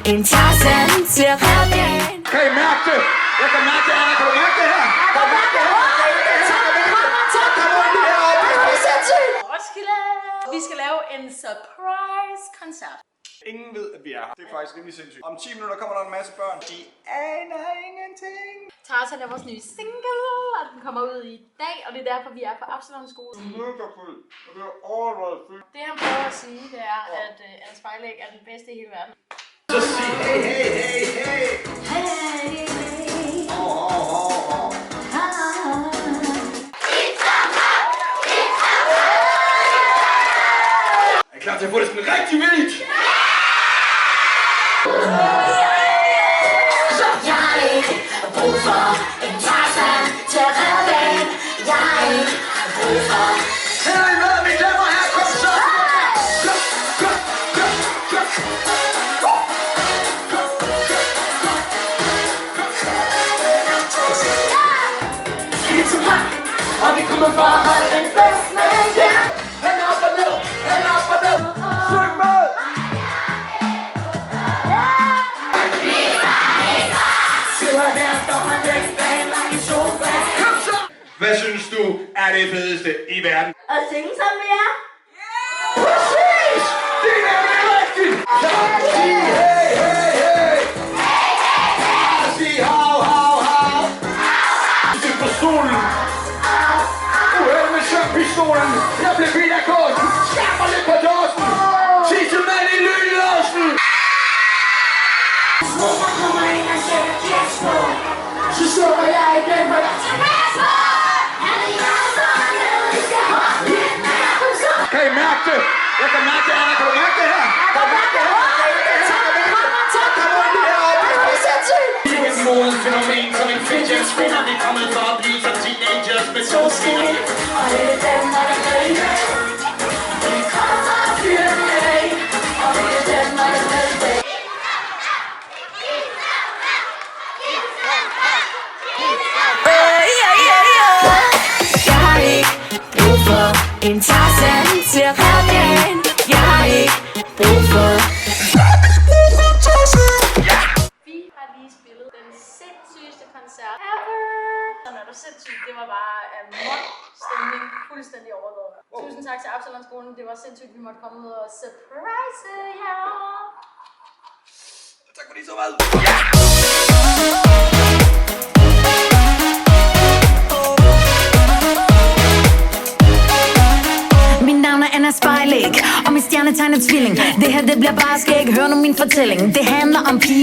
en Tarzan til Rebellen. Kan I mærke det? Jeg kan mærke det, Anna. Kan du mærke det her? Kan du mærke det her? Roskilde! Vi skal lave en surprise-koncert. Ingen ved, at vi er her. Det er faktisk rimelig sindssygt. Om 10 minutter kommer der en masse børn. De aner ingenting. Tarzan er vores nye single, og den kommer ud i dag, og det er derfor, vi er på Absalon skole. Mega fuld. Og det er overholdt fyldt. Det han prøver at sige, det er, at Anna Spejlæg er den bedste i hele verden. Så sig hey, hey, hey, hey. Hey, Er I klar til at få det sådan rigtig vildt? Så jeg har ikke brug for en Tarzan til Rebellen. Jeg har ikke brug for. Her er I med, mine damer og herrer. Kom så! Og vi kommer for at holde den fest med jer. Hænd op og ned! Hænd op og ned! Syng med! Hvad synes du er det fedeste i verden? Og synge sammen med jer. Præcis! Det er nemlig rigtigt! Sig hey, hey, hey! Sig hav, hav, hav! Sig på stolen! Uheld med søvnpistolen! Jeg blev bidt af kosten! Skab mig lidt på dåsen! Sig til mand i lynlåsen! Hvis jeg kommer ind og sætter kiks på, så slukker jeg igen, for jeg tager med på. Kan I mærke det? Jeg kan mærke det, Anna. Kan du mærke det her? Kan du mærke det her? Et modens fænomen som en fidget spinner. Vi er kommet for at blive som teenagers med solskin. Og det er dem, der er med i dag. Vi kommer for at fyre den af. Og det er dem, der er med i dag. Jeg har ikke brug for en Tarzan til Rebellen. Jeg har ikke brug for. Vi har lige spillet den sindssygeste koncert ever. Sådan er du sindssygt. Det var bare stemning fuldstændig overdrevet. Tusind tak til Absalon skolen. Det var sindssygt, vi måtte komme ud og surprise jer. Tak fordi I så med. Mit navn er Anna Spejlæg, og mit stjernetegn er tvilling. Det her, det bliver bare skæg. Hør nu min fortælling. Det handler om piger.